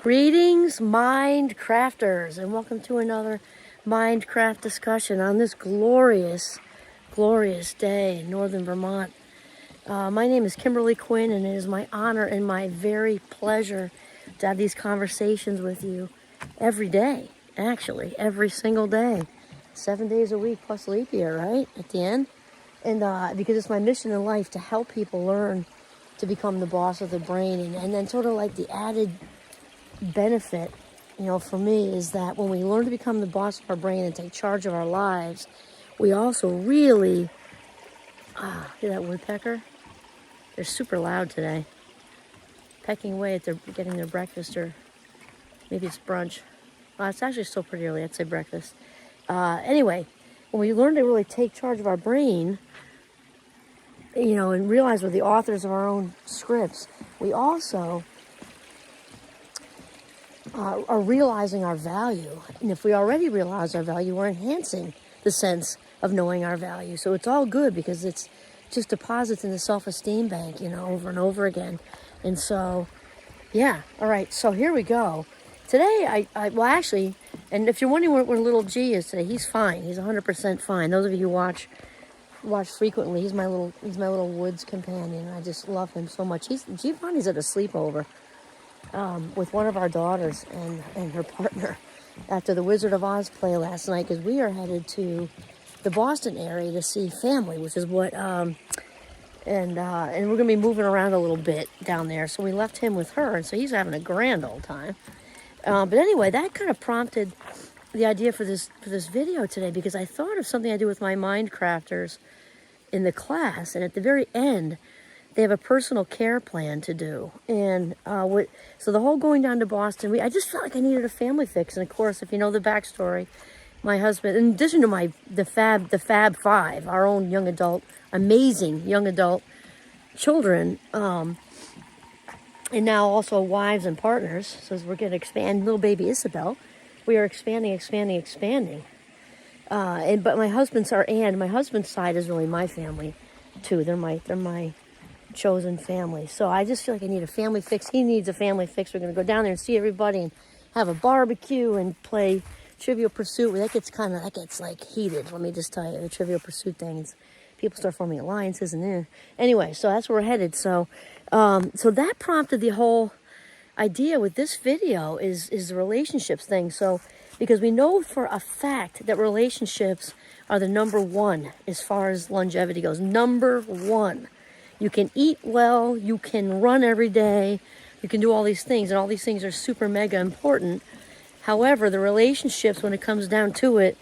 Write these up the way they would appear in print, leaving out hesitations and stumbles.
Greetings, mind crafters, and welcome to another Mindcraft discussion on this glorious day in northern Vermont. My name is Kimberly Quinn, and it is my honor and my very pleasure to have these conversations with you every day, actually, every single day. 7 days a week plus leap year, right, at the end. And because it's my mission in life to help people learn to become the boss of their brain. And then sort of like the added benefit, for me, is that when we learn to become the boss of our brain and take charge of our lives, we also really, hear that woodpecker? They're super loud today. Pecking away at getting their breakfast, or maybe it's brunch. It's actually still pretty early, I'd say breakfast. Anyway, when we learn to really take charge of our brain, and realize we're the authors of our own scripts, we also are realizing our value. And if we already realize our value, we're enhancing the sense of knowing our value. So it's all good because it's just deposits in the self-esteem bank, over and over again. And so, yeah. All right. So here we go. Today, and if you're wondering where little G is today, he's fine. He's 100% fine. Those of you who watch frequently, he's my little woods companion. I just love him so much. Giovanni's at a sleepover with one of our daughters and her partner after the Wizard of Oz play last night, because we are headed to the Boston area to see family, which is what and we're gonna be moving around a little bit down there. So we left him with her, and so he's having a grand old time. But anyway, that kind of prompted the idea for this video today, because I thought of something I do with my mind crafters in the class, and at the very end they have a personal care plan to do. And so the whole going down to Boston, I just felt like I needed a family fix. And of course, if you know the backstory, my husband, in addition to the Fab Five, our own amazing young adult children, and now also wives and partners. So as we're going to expand, little baby Isabel, we are expanding. But my husband's side is really my family too. They're my chosen family. So I just feel like I need a family fix. He needs a family fix. We're going to go down there and see everybody and have a barbecue and play Trivial Pursuit. That gets like heated. Let me just tell you, the Trivial Pursuit things. People start forming alliances and anyway. So that's where we're headed. So that prompted the whole idea with this video is the relationships thing. So because we know for a fact that relationships are the number one as far as longevity goes. Number one. You can eat well, you can run every day, you can do all these things, and all these things are super mega important. However, the relationships, when it comes down to it,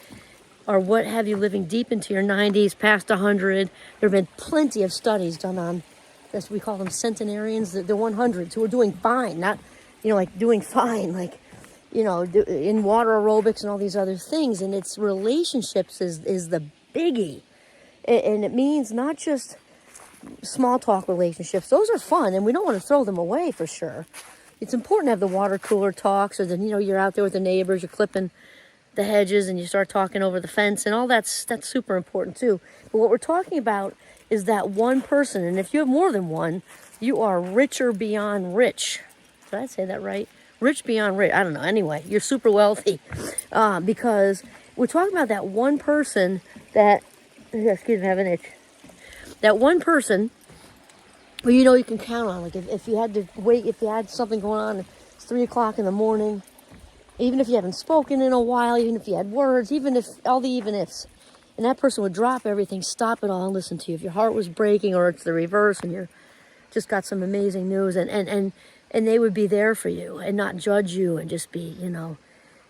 are what have you living deep into your 90s, past 100. There have been plenty of studies done on this. We call them centenarians, the 100s, who are doing fine, not, doing fine, in water aerobics and all these other things. And it's relationships is the biggie. And it means not just small talk relationships. Those are fun, and we don't want to throw them away for sure. It's important to have the water cooler talks, or then you're out there with the neighbors, you're clipping the hedges and you start talking over the fence, and all that's super important too. But what we're talking about is that one person, and if you have more than one, you are richer beyond rich. Did I say that right? Rich beyond rich. I don't know. Anyway, you're super wealthy, because we're talking about that one person that, excuse me, I have an itch. That one person who you can count on. Like if you had to wait, if you had something going on, it's 3 o'clock in the morning, even if you haven't spoken in a while, even if you had words, even if all the even ifs, and that person would drop everything, stop it all, and listen to you. If your heart was breaking, or it's the reverse, and you're just got some amazing news, and they would be there for you and not judge you and just be,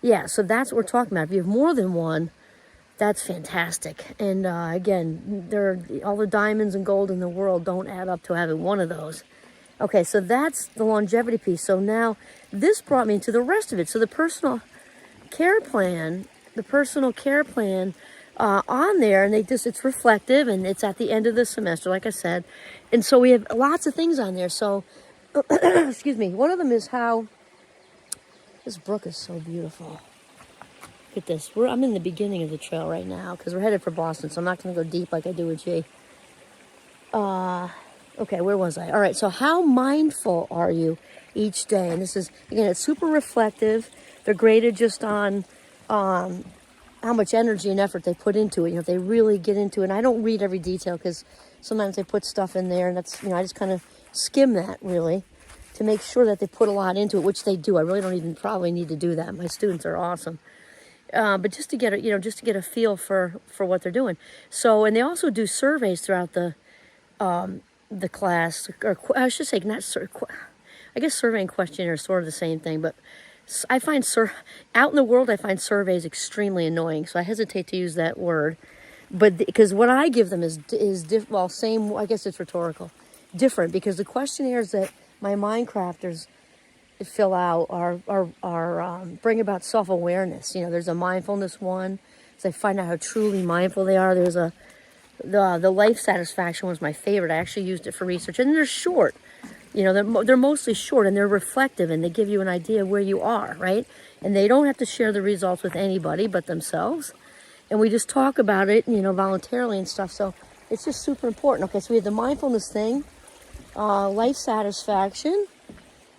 yeah. So that's what we're talking about. If you have more than one, that's fantastic. And again, all the diamonds and gold in the world don't add up to having one of those. Okay, so that's the longevity piece. So now this brought me to the rest of it. So the personal care plan on there, and it's reflective, and it's at the end of the semester, like I said. And so we have lots of things on there. So, excuse me, one of them is how this brook is so beautiful. Look at this. I'm in the beginning of the trail right now because we're headed for Boston, so I'm not going to go deep like I do with G. Okay, where was I? All right, so how mindful are you each day? And this is, again, it's super reflective. They're graded just on how much energy and effort they put into it. If they really get into it. And I don't read every detail because sometimes they put stuff in there, and that's, I just kind of skim that really to make sure that they put a lot into it, which they do. I really don't even probably need to do that. My students are awesome. But just to get a, just to get a feel for what they're doing. So, and they also do surveys throughout the class, or I should say, I guess survey and questionnaire are sort of the same thing, but I find out in the world, I find surveys extremely annoying, so I hesitate to use that word. But because what I give them is well, same. I guess it's rhetorical, different, because the questionnaires that my Minecrafters fill out are bring about self-awareness. There's a mindfulness one, so they find out how truly mindful they are. There's the life satisfaction was my favorite. I actually used it for research, and they're short. They're mostly short, and they're reflective, and they give you an idea of where you are, right? And they don't have to share the results with anybody but themselves. And we just talk about it, voluntarily and stuff. So it's just super important. Okay, so we have the mindfulness thing, life satisfaction,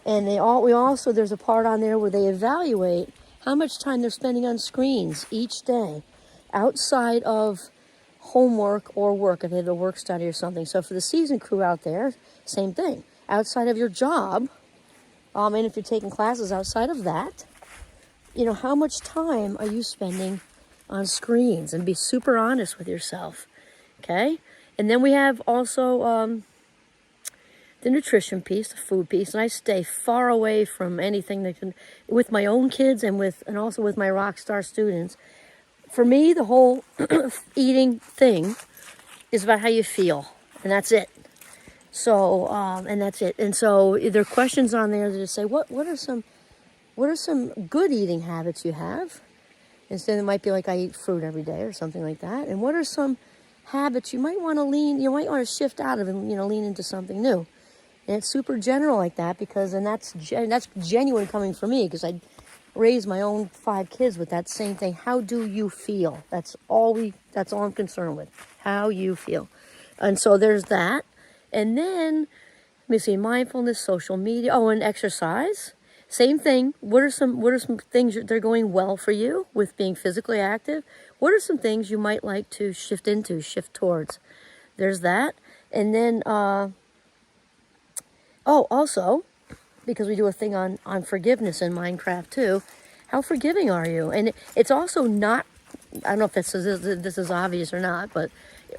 and there's a part on there where they evaluate how much time they're spending on screens each day outside of homework or work, if they have a work study or something. So for the season crew out there, same thing. Outside of your job, and if you're taking classes outside of that, how much time are you spending on screens? And be super honest with yourself, okay? And then we have also the nutrition piece, the food piece, and I stay far away from anything that can, with my own kids and also with my rock star students. For me, the whole eating thing is about how you feel, and that's it. So, and that's it. And so there are questions on there that just say, what are some good eating habits you have? Instead, it might be like I eat fruit every day or something like that. And what are some habits you might want to shift out of and, lean into something new? And it's super general like that that's genuine coming from me, because I raised my own 5 kids with that same thing. How do you feel? That's all I'm concerned with. How you feel. And so there's that. And then, let me see, mindfulness, social media, and exercise. Same thing. What are some things that are going well for you with being physically active? What are some things you might like to shift towards? There's that. And then, also, because we do a thing on forgiveness in Minecraft too, how forgiving are you? And it's also not, I don't know if this is obvious or not, but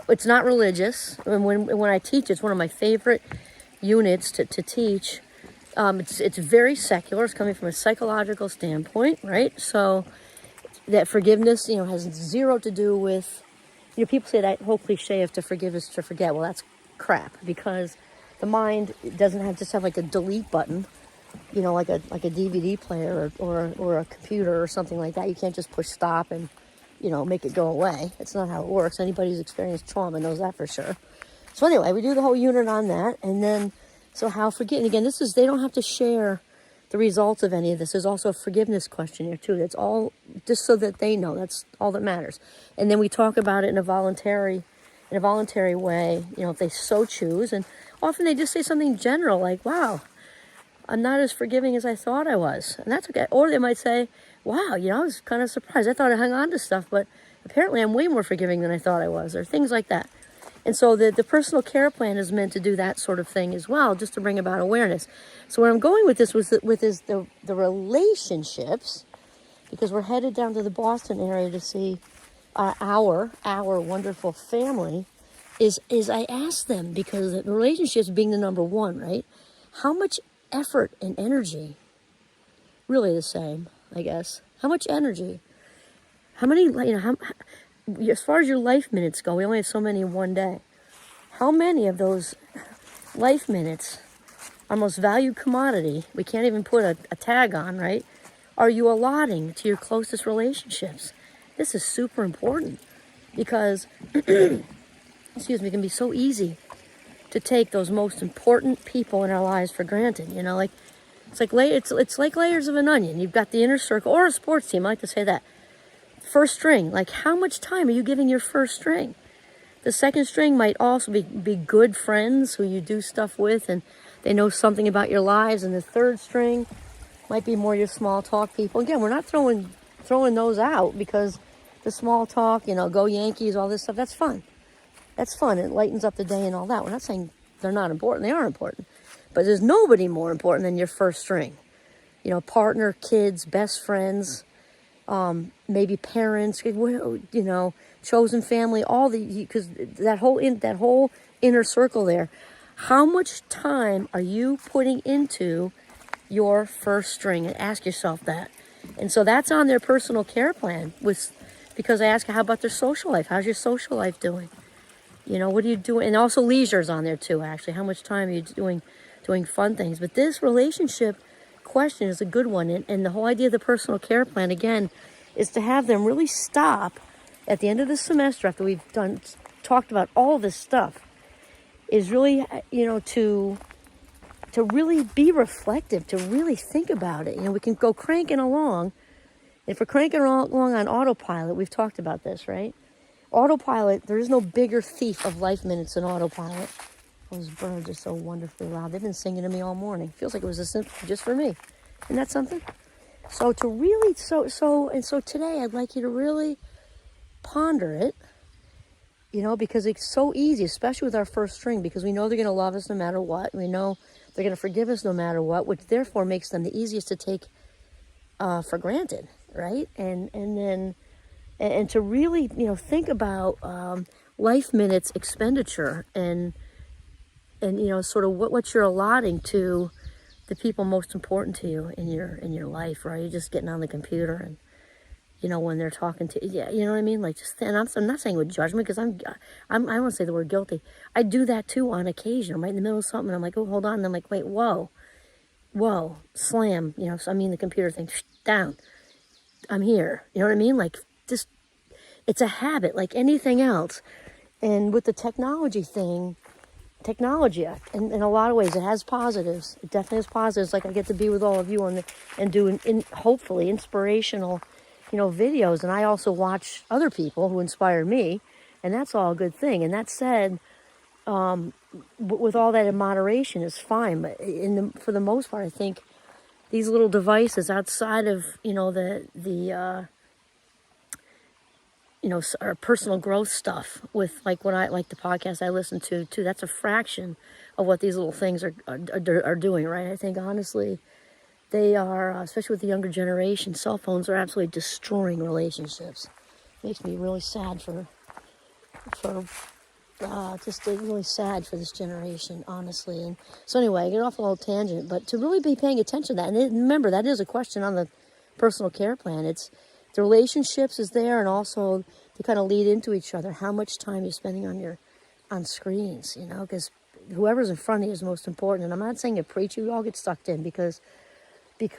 it's not religious. And when I teach, it's one of my favorite units to teach. It's very secular. It's coming from a psychological standpoint, right? So that forgiveness, has zero to do with, people say that whole cliche of to forgive is to forget. Well, that's crap, because the mind doesn't just have like a delete button, like a DVD player or a computer or something like that. You can't just push stop and make it go away. It's not how it works. Anybody who's experienced trauma knows that for sure. So anyway, we do the whole unit on that. And then, so how forgetting, again, they don't have to share the results of any of this. There's also a forgiveness questionnaire too. That's all just so that they know. That's all that matters. And then we talk about it in a voluntary way, if they so choose. And often they just say something general like, wow, I'm not as forgiving as I thought I was. And that's okay. Or they might say, wow, I was kind of surprised. I thought I hung on to stuff, but apparently I'm way more forgiving than I thought I was, or things like that. And so the personal care plan is meant to do that sort of thing as well, just to bring about awareness. So where I'm going with this is the relationships, because we're headed down to the Boston area to see our wonderful family, is I ask them, because the relationships being the number one, right? How much effort and energy, really the same, I guess. How much energy? How many, as far as your life minutes go, we only have so many in one day. How many of those life minutes, our most valued commodity, we can't even put a tag on, right? Are you allotting to your closest relationships? This is super important, because, it can be so easy to take those most important people in our lives for granted. It's like layers of an onion. You've got the inner circle, or a sports team. I like to say that. First string. Like, how much time are you giving your first string? The second string might also be good friends who you do stuff with and they know something about your lives. And the third string might be more your small talk people. Again, we're not throwing those out because the small talk, go Yankees, all this stuff, that's fun. That's fun. It lightens up the day and all that. We're not saying they're not important. They are important. But there's nobody more important than your first string. Partner, kids, best friends, maybe parents, chosen family, all because that whole inner circle there. How much time are you putting into your first string? And ask yourself that. And so that's on their personal care plan because I ask how about their social life? How's your social life doing? What are you doing? And also leisure's on there too, actually. How much time are you doing fun things? But this relationship question is a good one. And the whole idea of the personal care plan, again, is to have them really stop at the end of the semester after we've talked about all this stuff, is really, to really be reflective, to really think about it. We can go cranking along. If we're cranking along on autopilot, we've talked about this, right? Autopilot, there is no bigger thief of life minutes than autopilot. Those birds are so wonderfully loud. They've been singing to me all morning. Feels like it was a symphony just for me. Isn't that something? So to really, so today I'd like you to really ponder it, because it's so easy, especially with our first string, because we know they're going to love us no matter what. We know they're going to forgive us no matter what, which therefore makes them the easiest to take for granted, right? And to really, think about life minutes expenditure and sort of what you're allotting to the people most important to you in your life, right? You're just getting on the computer and when they're talking to you, you know what I mean? Like and I'm not saying with judgment because I don't want to say the word guilty. I do that too on occasion. I'm right in the middle of something. And I'm like, oh, hold on. And I'm like, wait, whoa, slam. So the computer thing down. I'm here. You know what I mean? Like just, it's a habit like anything else. And with the technology, in a lot of ways, it has positives. It definitely has positives. Like I get to be with all of you and do hopefully inspirational, videos. And I also watch other people who inspire me, and that's all a good thing. And that said, with all that in moderation is fine. But for the most part, I think these little devices outside of our personal growth stuff with like what I like the podcast I listen to too. That's a fraction of what these little things are doing, right? I think honestly, they are, especially with the younger generation. Cell phones are absolutely destroying relationships. Makes me really sad just really sad for this generation, honestly. And so anyway, I get off a little tangent, but to really be paying attention to that, and remember that is a question on the personal care plan. It's the relationships is there, and also to kind of lead into each other. How much time you're spending on screens, because whoever's in front of you is most important. And I'm not saying to preach, you all get sucked in because we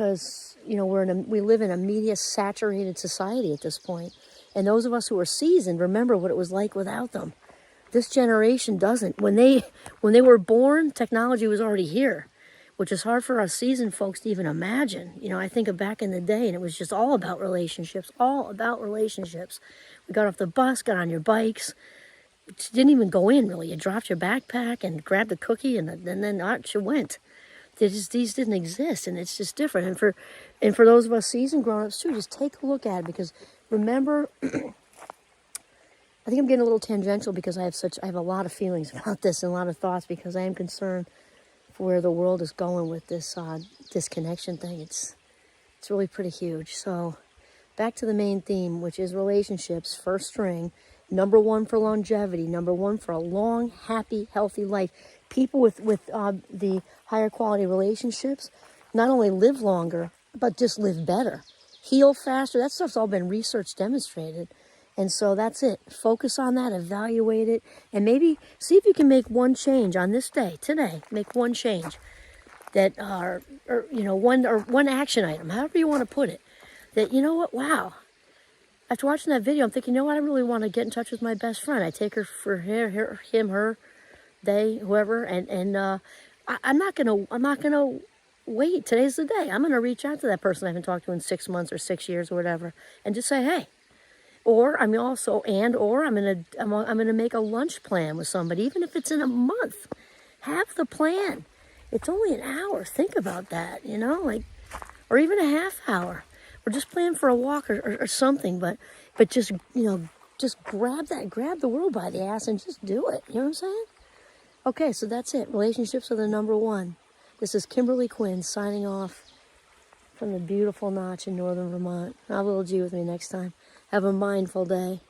live in a media saturated society at this point. And those of us who are seasoned remember what it was like without them. This generation doesn't. When they were born, technology was already here, which is hard for us seasoned folks to even imagine. I think of back in the day, and it was just all about relationships, We got off the bus, got on your bikes, didn't even go in really. You dropped your backpack and grabbed the cookie, and then out you went. These didn't exist, and it's just different. And for those of us seasoned grown-ups too, just take a look at it, because remember, I think I'm getting a little tangential because I have a lot of feelings about this and a lot of thoughts, because I am concerned for where the world is going with this disconnection thing. It's really pretty huge. So back to the main theme, which is relationships, first string, number one for longevity, number one for a long, happy, healthy life. People with the higher quality relationships not only live longer, but just live better, heal faster. That stuff's all been research demonstrated. And so that's it. Focus on that, evaluate it, and maybe see if you can make one change on this day, today. Make one change that one action item, however you want to put it. That, wow. After watching that video, I'm thinking, I really want to get in touch with my best friend. I take her for him, her, they, whoever, and I'm not gonna wait. Today's the day. I'm gonna reach out to that person I haven't talked to in 6 months or 6 years or whatever, and just say, hey. Or I'm also, or I'm gonna make a lunch plan with somebody, even if it's in a month. Have the plan. It's only an hour. Think about that, like, or even a half hour, or just plan for a walk or something. But just just grab the world by the ass and just do it. You know what I'm saying? Okay, so that's it. Relationships are the number one. This is Kimberly Quinn signing off from the beautiful Notch in northern Vermont. Have a little G with me next time. Have a mindful day.